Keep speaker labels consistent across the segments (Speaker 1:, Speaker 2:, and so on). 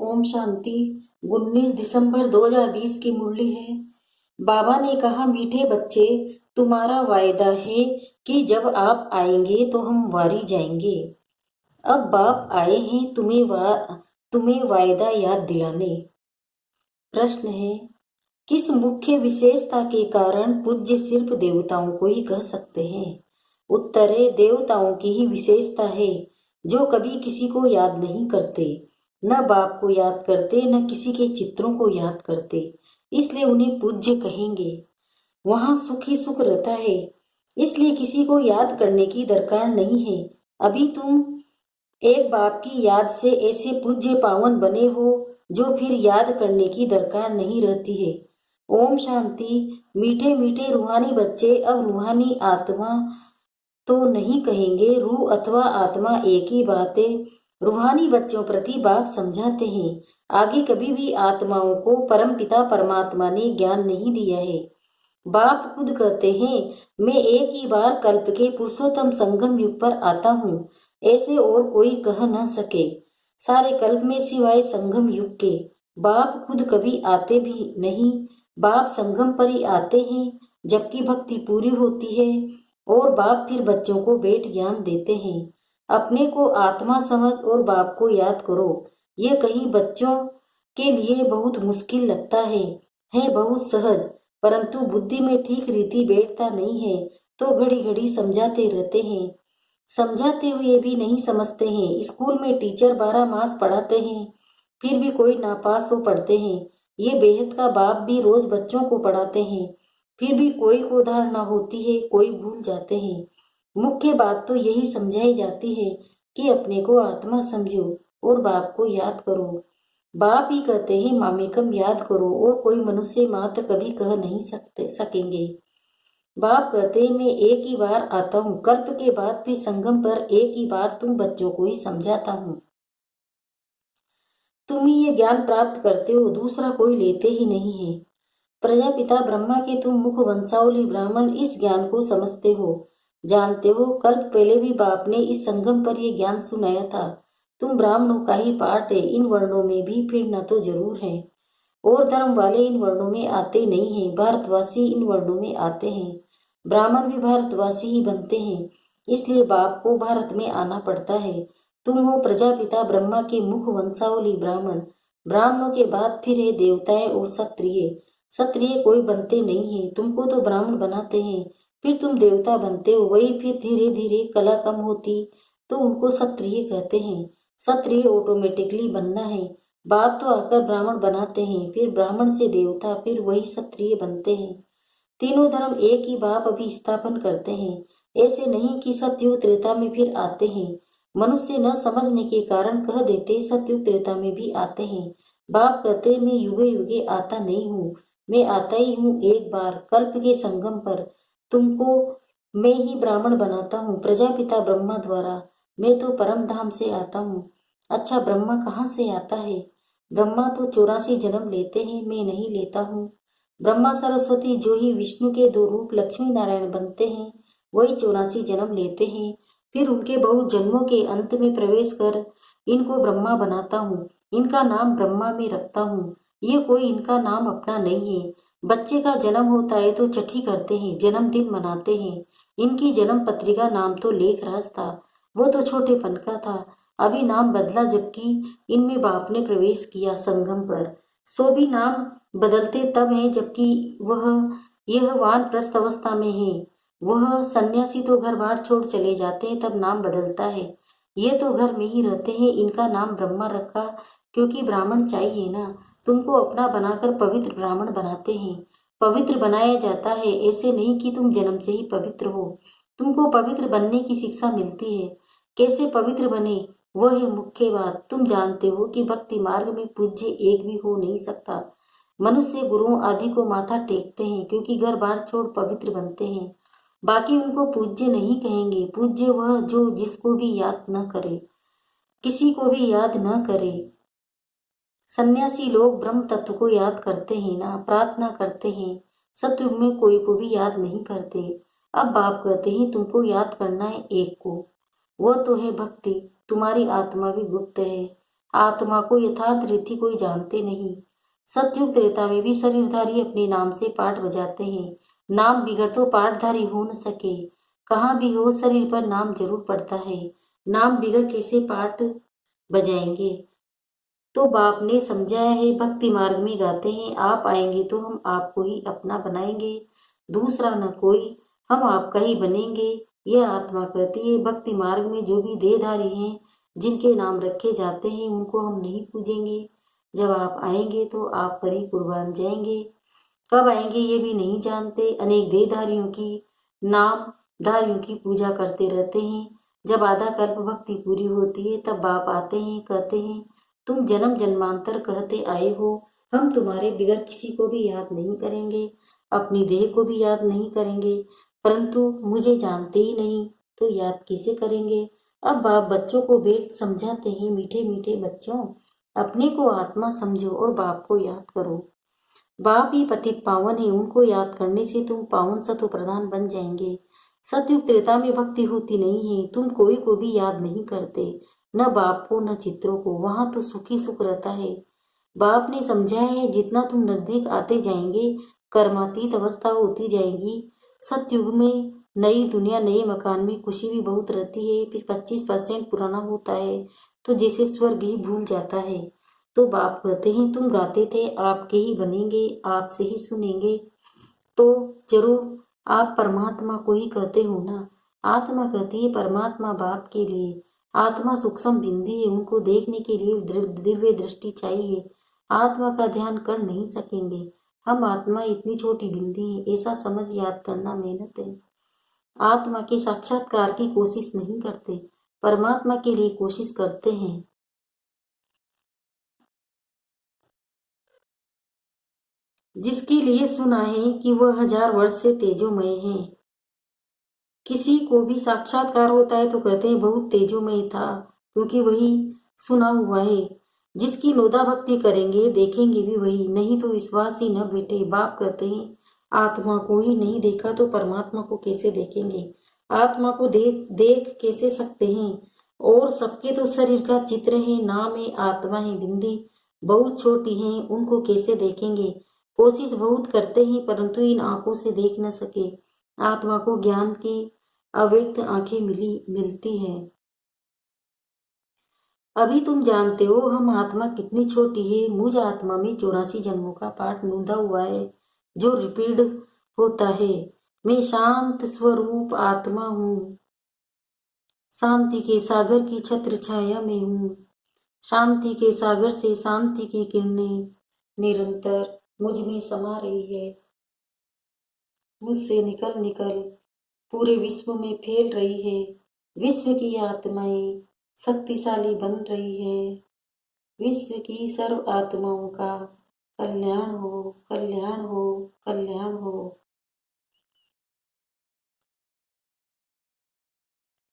Speaker 1: ओम शांति। 19 दिसंबर 2020 की मुरली है। बाबा ने कहा, मीठे बच्चे, तुम्हारा वायदा है कि जब आप आएंगे तो हम वारी जाएंगे। अब बाप आए हैं तुम्हें वायदा याद दिलाने। प्रश्न है, किस मुख्य विशेषता के कारण पूज्य सिर्फ देवताओं को ही कह सकते हैं? उत्तर है, देवताओं की ही विशेषता है जो कभी किसी को याद नहीं करते, न बाप को याद करते, न किसी के चित्रों को याद करते, इसलिए उन्हें पूज्य कहेंगे। वहां सुख ही सुख रहता है, इसलिए किसी को याद करने की दरकार नहीं है। अभी तुम एक बाप की याद से ऐसे पूज्य पावन बने हो जो फिर याद करने की दरकार नहीं रहती है। ओम शांति। मीठे मीठे रूहानी बच्चे, अब रूहानी आत्मा तो नहीं कहेंगे, रूह अथवा आत्मा एक ही बात है। रूहानी बच्चों प्रति बाप समझाते हैं, आगे कभी भी आत्माओं को परमपिता परमात्मा ने ज्ञान नहीं दिया है। बाप खुद कहते हैं, मैं एक ही बार कल्प के पुरुषोत्तम संगम युग पर आता हूँ, ऐसे और कोई कह न सके सारे कल्प में सिवाय संगम युग के। बाप खुद कभी आते भी नहीं, बाप संगम पर ही आते हैं जबकि भक्ति पूरी होती है, और बाप फिर बच्चों को भेंट ज्ञान देते हैं। अपने को आत्मा समझ और बाप को याद करो। ये कहीं बच्चों के लिए बहुत मुश्किल लगता है बहुत सहज, परंतु बुद्धि में ठीक रीति बैठता नहीं है तो घड़ी घड़ी समझाते रहते हैं। समझाते हुए भी नहीं समझते हैं। स्कूल में टीचर 12 मास पढ़ाते हैं, फिर भी कोई नापास हो पढ़ते हैं। ये बेहद का बाप भी रोज बच्चों को पढ़ाते हैं, फिर भी कोई को धारणा होती है, कोई भूल जाते हैं। मुख्य बात तो यही समझाई जाती है कि अपने को आत्मा समझो और बाप को याद करो। बाप ही कहते हैं, मामेकम याद करो, और कोई मनुष्य मात्र कभी कह नहीं सकेंगे। बाप कहते हैं, मैं एक ही बार आता हूँ, कल्प के बाद भी संगम पर एक ही बार तुम बच्चों को ही समझाता हूँ। तुम ही ये ज्ञान प्राप्त करते हो, दूसरा कोई लेते ही नहीं है। प्रजापिता ब्रह्मा के तुम मुख वंशावली ब्राह्मण इस ज्ञान को समझते हो, जानते हो। कल्प पहले भी बाप ने इस संगम पर यह ज्ञान सुनाया था। तुम ब्राह्मणों का ही पार्ट है, इन वर्णों में भी फिर न तो जरूर है, और धर्म वाले इन वर्णों में आते नहीं हैं, भारतवासी इन वर्णों में आते हैं। ब्राह्मण भी भारतवासी ही बनते हैं, इसलिए बाप को भारत में आना पड़ता है। तुम हो प्रजापिता ब्रह्मा के मुख वंशावली ब्राह्मण। ब्राह्मणों के बाद फिर है देवताएं और क्षत्रिय। क्षत्रिय कोई बनते नहीं है, तुमको तो ब्राह्मण बनाते हैं, फिर तुम देवता बनते हो। वही फिर धीरे धीरे कला कम होती तो उनको क्षत्रिय कहते हैं। क्षत्रिय ऑटोमेटिकली बनना है। बाप तो आकर ब्राह्मण बनाते हैं, फिर ब्राह्मण से देवता, फिर वही क्षत्रिय बनते हैं। तीनों धर्म एक ही बाप अभी स्थापन करते हैं। ऐसे नहीं कि सतयुग त्रेता में फिर आते हैं। मनुष्य न समझने के कारण कह देते सतयुग त्रेता में भी आते हैं। बाप कहते, मैं युगे युगे आता नहीं हूँ, मैं आता ही हूँ एक बार कल्प के संगम पर। तुमको मैं ही ब्राह्मण बनाता हूँ प्रजापिता ब्रह्मा द्वारा। मैं तो परम धाम से आता हूँ। अच्छा, ब्रह्मा कहाँ से आता है? ब्रह्मा तो 84 जन्म लेते हैं, मैं नहीं लेता हूँ। ब्रह्मा सरस्वती जो ही विष्णु के 2 रूप लक्ष्मी नारायण बनते हैं, वही 84 जन्म लेते हैं। फिर उनके बहुत जन्मों के अंत में प्रवेश कर इनको ब्रह्मा बनाता हूँ, इनका नाम ब्रह्मा में रखता हूँ। ये कोई इनका नाम अपना नहीं है। बच्चे का जन्म होता है तो छठी करते हैं, जन्मदिन मनाते हैं। इनकी जन्म पत्रिका नाम तो लेखराज था, वो तो छोटेपन का था, अभी नाम बदला जबकि इनमें बाप ने प्रवेश किया संगम पर। सो भी नाम बदलते तब हैं जबकि यह वानप्रस्थ अवस्था में है। वह सन्यासी तो घर बार छोड़ चले जाते हैं तब नाम बदलता है। ये तो घर में ही रहते हैं, इनका नाम ब्रह्मा रखा क्योंकि ब्राह्मण चाहिए ना। तुमको अपना बनाकर पवित्र ब्राह्मण बनाते हैं। पवित्र बनाया जाता है, ऐसे नहीं कि तुम जन्म से ही पवित्र हो। तुमको पवित्र बनने की शिक्षा मिलती है। कैसे पवित्र बने वह है मुख्य बात। तुम जानते हो कि भक्ति मार्ग में पूज्य एक भी हो नहीं सकता। मनुष्य गुरुओं आदि को माथा टेकते हैं क्योंकि घर बार छोड़ पवित्र बनते हैं। बाकी उनको पूज्य नहीं कहेंगे। पूज्य वह जो जिसको भी याद न करे, किसी को भी याद न करे। सन्यासी लोग ब्रह्म तत्व को याद करते हैं ना, प्रार्थना करते हैं। सतयुग में कोई को भी याद नहीं करते। अब बाप कहते हैं तुमको याद करना है एक को, वो तो है भक्ति। तुम्हारी आत्मा भी गुप्त है। आत्मा को यथार्थ रीति कोई जानते नहीं। सतयुग त्रेता में भी शरीरधारी अपने नाम से पाठ बजाते हैं। नाम बिगड़ तो पाठधारी हो न सके। कहाँ भी हो शरीर पर नाम जरूर पड़ता है। नाम बिगड़ कैसे पाठ बजाएंगे। तो बाप ने समझाया है, भक्ति मार्ग में गाते हैं, आप आएंगे तो हम आपको ही अपना बनाएंगे, दूसरा न कोई, हम आपका ही बनेंगे। यह आत्मा कहती है, भक्ति मार्ग में जो भी देहधारी हैं, जिनके नाम रखे जाते हैं, उनको हम नहीं पूजेंगे। जब आप आएंगे तो आप पर ही कुर्बान जाएंगे। कब आएंगे ये भी नहीं जानते। अनेक देहधारियों की नामधारियों की पूजा करते रहते हैं। जब आधा कल्प भक्ति पूरी होती है तब बाप आते हैं, कहते हैं, तुम जन्म जन्मांतर कहते आए हो, हम तुम्हारे बिगड़ किसी को भी याद नहीं करेंगे, अपनी देह को भी याद नहीं करेंगे, परंतु मुझे जानते ही नहीं तो याद किसे करेंगे। अब बाप बच्चों को वेद समझाते हैं, मीठे मीठे बच्चों, अपने को आत्मा समझो और बाप को याद करो। बाप ही पतित पावन है, उनको याद करने से तुम पावन सत्व प्रधान बन जाएंगे। सतयुग त्रेता में भक्ति होती नहीं है, तुम कोई को भी याद नहीं करते, न बाप को न चित्रों को, वहां तो सुखी सुख रहता है। बाप ने समझाया है, जितना तुम नजदीक आते जाएंगे कर्मातीत अवस्था होती जाएगी। सतयुग में नई दुनिया नए मकान में खुशी भी बहुत रहती है, फिर 25% पुराना होता है तो जैसे स्वर्ग ही भूल जाता है। तो बाप कहते हैं, तुम गाते थे आपके ही बनेंगे, आपसे ही सुनेंगे, तो जरूर आप परमात्मा को ही कहते हो ना। आत्मा कहती है, परमात्मा बाप के लिए। आत्मा सूक्ष्म बिंदी है, उनको देखने के लिए दिव्य दृष्टि चाहिए। आत्मा का ध्यान कर नहीं सकेंगे। हम आत्मा इतनी छोटी बिंदी है, ऐसा समझ याद करना मेहनत है। आत्मा के साक्षात्कार की कोशिश नहीं करते, परमात्मा के लिए कोशिश करते हैं। जिसके लिए सुना है कि वह 1000 वर्ष से तेजोमय है। किसी को भी साक्षात्कार होता है तो कहते हैं बहुत तेजोमय था, क्योंकि वही सुना हुआ है। जिसकी नोदा भक्ति करेंगे देखेंगे भी वही, नहीं तो विश्वास ही न बैठे। बाप कहते हैं, आत्मा को ही नहीं देखा तो परमात्मा को कैसे देखेंगे। आत्मा को देख कैसे सकते हैं। और सबके तो शरीर का चित्र है, नाम है, आत्मा है, बिंदी बहुत छोटी है, उनको कैसे देखेंगे। कोशिश बहुत करते हैं परंतु इन आंखों से देख न सके। आत्मा को ज्ञान की अव्यक्त आंखें मिलती है। अभी तुम जानते हो हम आत्मा कितनी छोटी है। मुझ आत्मा में 84 जन्मों का पाठ नूंदा हुआ है, जो रिपीट होता है। मैं शांत स्वरूप आत्मा हूँ, शांति के सागर की छत्र छाया में हूँ। शांति के सागर से शांति की किरणें निरंतर मुझ में समा रही है, मुझसे निकल निकल पूरे विश्व में फैल रही है। विश्व की आत्माएं शक्तिशाली बन रही है। विश्व की सर्व आत्माओं का कल्याण हो, कल्याण हो, कल्याण हो।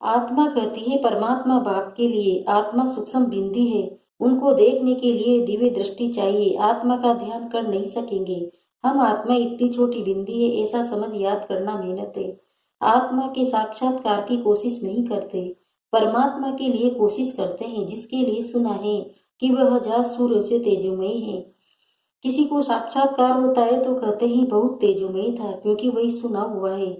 Speaker 1: आत्मा कहती है, परमात्मा बाप के लिए आत्मा सूक्ष्म बिंदी है, उनको देखने के लिए दिव्य दृष्टि चाहिए। आत्मा का ध्यान कर नहीं सकेंगे। हम आत्मा इतनी छोटी बिंदी है, ऐसा समझ याद करना मेहनत है। आत्मा के साक्षात्कार की कोशिश नहीं करते, परमात्मा के लिए कोशिश करते हैं, जिसके लिए सुना है कि वह 1000 सूर्य से तेजोमय है। किसी को साक्षात्कार होता है तो कहते हैं बहुत तेजोमय था, क्योंकि वही सुना हुआ है।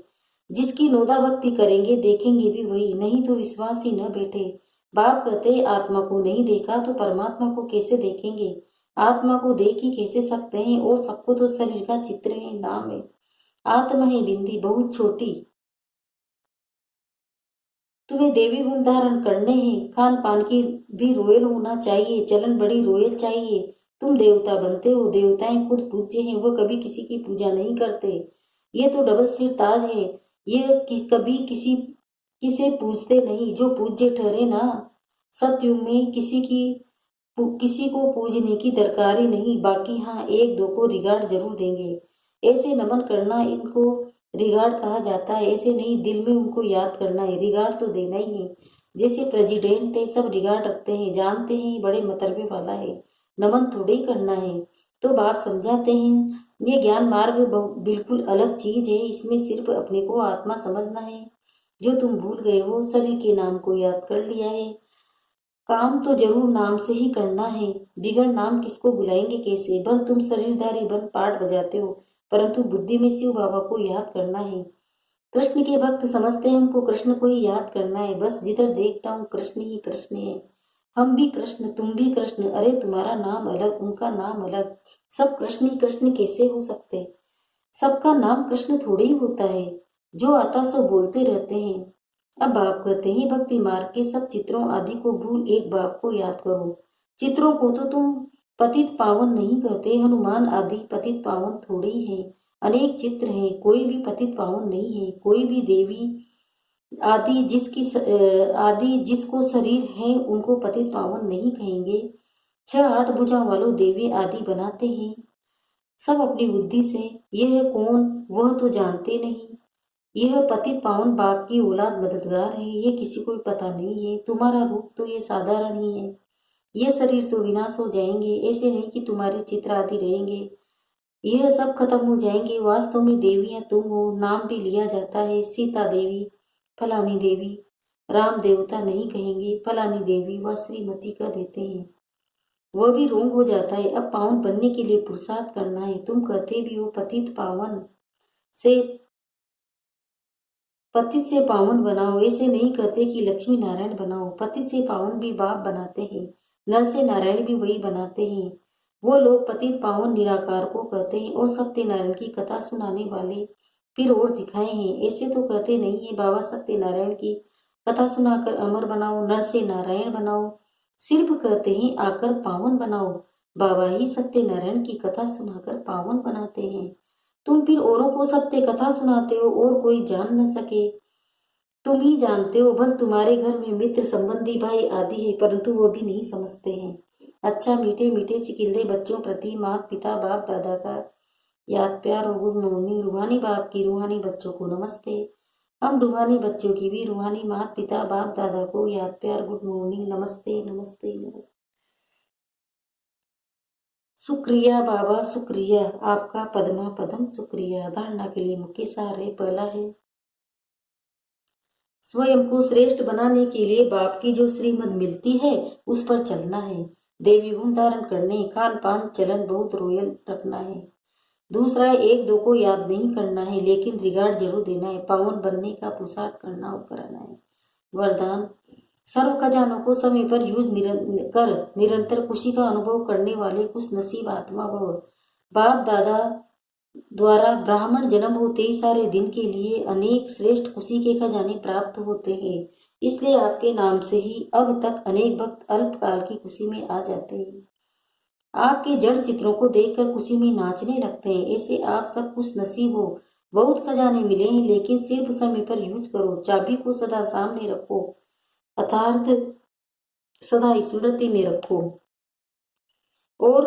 Speaker 1: जिसकी नोदा भक्ति करेंगे देखेंगे भी वही, नहीं तो विश्वास ही न बैठे। बाप कहते, आत्मा को नहीं देखा तो परमात्मा को कैसे देखेंगे। आत्मा को देख ही कैसे सकते हैं, और सबको तो शरीर का चित्र है, नाम है, आत्मा है, बिंदी बहुत छोटी। तुम्हें देवी गुण धारण करने हैं, खान पान की भी रोयल होना चाहिए, चलन बड़ी रोयल चाहिए। तुम देवता बनते हो, देवताएं खुद पूज्य हैं, वो कभी किसी की पूजा नहीं करते। ये तो डबल सिर ताज है, ये कभी किसे पूजते नहीं, जो पूज्य ठहरे ना। सतयुग में किसी को पूजने की दरकार ही नहीं, बाकी हाँ एक दो को रिगार्ड जरूर देंगे। ऐसे नमन करना, इनको रिगार्ड कहा जाता है। ऐसे नहीं, दिल में उनको याद करना है, रिगार्ड तो देना ही है। जैसे प्रेसिडेंट है, सब रिगार्ड रखते हैं, जानते हैं बड़े मतरबे वाला है, नमन थोड़े ही करना है। तो बाप समझाते हैं, ये ज्ञान मार्ग बिल्कुल अलग चीज है, इसमें सिर्फ अपने को आत्मा समझना है। जो तुम भूल गए हो, शरीर के नाम को याद कर लिया है, काम तो जरूर नाम से ही करना है, बिगड़ नाम किसको बुलाएंगे कैसे। भल तुम शरीरधारी बन पाठ बजाते हो, परंतु बुद्धि में शिव बाबा को याद करना है। कृष्ण के भक्त समझते हैं हमको कृष्ण को ही याद करना है, बस जिधर देखता हूँ कृष्ण ही कृष्ण है। हम भी कृष्ण, तुम भी कृष्ण, अरे तुम्हारा नाम अलग उनका नाम अलग, सब कृष्ण ही कृष्ण कैसे हो सकते। सबका नाम कृष्ण थोड़ी ही होता है, जो आता सो बोलते रहते हैं। अब बाप कहते हैं भक्ति मार्ग के सब चित्रों आदि को भूल एक बाप को याद करो। चित्रों को तो तुम पतित पावन नहीं कहते, हनुमान आदि पतित पावन थोड़े ही हैं। अनेक चित्र हैं, कोई भी पतित पावन नहीं है। कोई भी देवी आदि जिसको शरीर है उनको पतित पावन नहीं कहेंगे। 6-8 भुजा वालों देवी आदि बनाते हैं सब अपनी बुद्धि से। यह कौन वह तो जानते नहीं। यह पतित पावन बाप की औलाद मददगार है, ये किसी को पता नहीं है। तुम्हारा रूप तो ये साधारण ही है, ये शरीर तो विनाश हो जाएंगे, ऐसे नहीं कि तुम्हारे चित्र आदि रहेंगे। यह सब खत्म हो जाएंगे। वास्तव में देवियां तुम हो, नाम भी लिया जाता है, सीता देवी, फलानी देवी। राम देवता नहीं कहेंगे, फलानी देवी व श्रीमती कह देते हैं, वह भी रोंग हो जाता है। अब पावन बनने के लिए पुरुषार्थ करना है। तुम कहते भी हो से पतित से पावन बनाओ, ऐसे नहीं कहते कि लक्ष्मी नारायण बनाओ। पतित से पावन भी बाप बनाते हैं, नर से नारायण भी वही बनाते हैं। वो लोग पतित पावन निराकार को कहते हैं और सत्यनारायण की कथा सुनाने वाले फिर और दिखाए हैं। ऐसे तो कहते नहीं है बाबा सत्यनारायण की कथा सुनाकर अमर बनाओ, नर से नारायण बनाओ। सिर्फ कहते हैं आकर पावन बनाओ। बाबा ही सत्यनारायण की कथा सुनाकर पावन बनाते हैं। तुम फिर औरों को सत्य कथा सुनाते हो और कोई जान न सके। तुम ही जानते हो, भल तुम्हारे घर में मित्र संबंधी भाई आदि है, परंतु वो भी नहीं समझते हैं। अच्छा, मीठे मीठे सिकिल्दे बच्चों प्रति माता पिता बाप दादा का याद प्यार और गुड मॉर्निंग। रूहानी बाप की रूहानी बच्चों को नमस्ते। हम रूहानी बच्चों की भी रूहानी माता पिता बाप दादा को याद प्यार गुड मॉर्निंग, नमस्ते नमस्ते नमस्ते। शुक्रिया बाबा, शुक्रिया आपका पद्मा पदम शुक्रिया। धारणा के लिए मुख्य सार है। पहला है, स्वयं को श्रेष्ठ बनाने के लिए बाप की जो श्रीमत मिलती है उस पर चलना है। देवी गुण धारण करने, खान पान चलन बहुत रॉयल रखना है। दूसरा है, एक दो को याद नहीं करना है, लेकिन रिगार्ड जरूर देना है। पावन बनने का पुरुषार्थ करना और कराना है। वरदान, सर्व खजानों को समय पर यूज कर निरंतर खुशी का अनुभव करने वाले कुछ नसीब आत्मा भव। बाप दादा द्वारा ब्राह्मण जन्म होते ही सारे दिन के लिए अनेक श्रेष्ठ खुशी के खजाने प्राप्त होते हैं। इसलिए आपके नाम से ही अब तक अनेक भक्त अल्पकाल की खुशी में आ जाते हैं। आपके जड़ चित्रों को देखकर खुशी में नाचने लगते हैं। ऐसे आप सब कुछ नसीब हो। बहुत खजाने मिले हैं, लेकिन सिर्फ समय पर यूज करो। चाबी को सदा सामने रखो, अर्थात सदा स्मृति में रखो और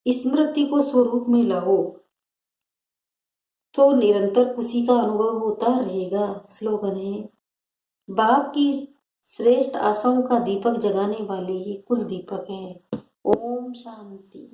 Speaker 1: स्मृति को स्वरूप में लाओ, तो निरंतर खुशी का अनुभव होता रहेगा। स्लोगन है, बाप की श्रेष्ठ आशाओं का दीपक जगाने वाले ही कुल दीपक है। ओम शांति।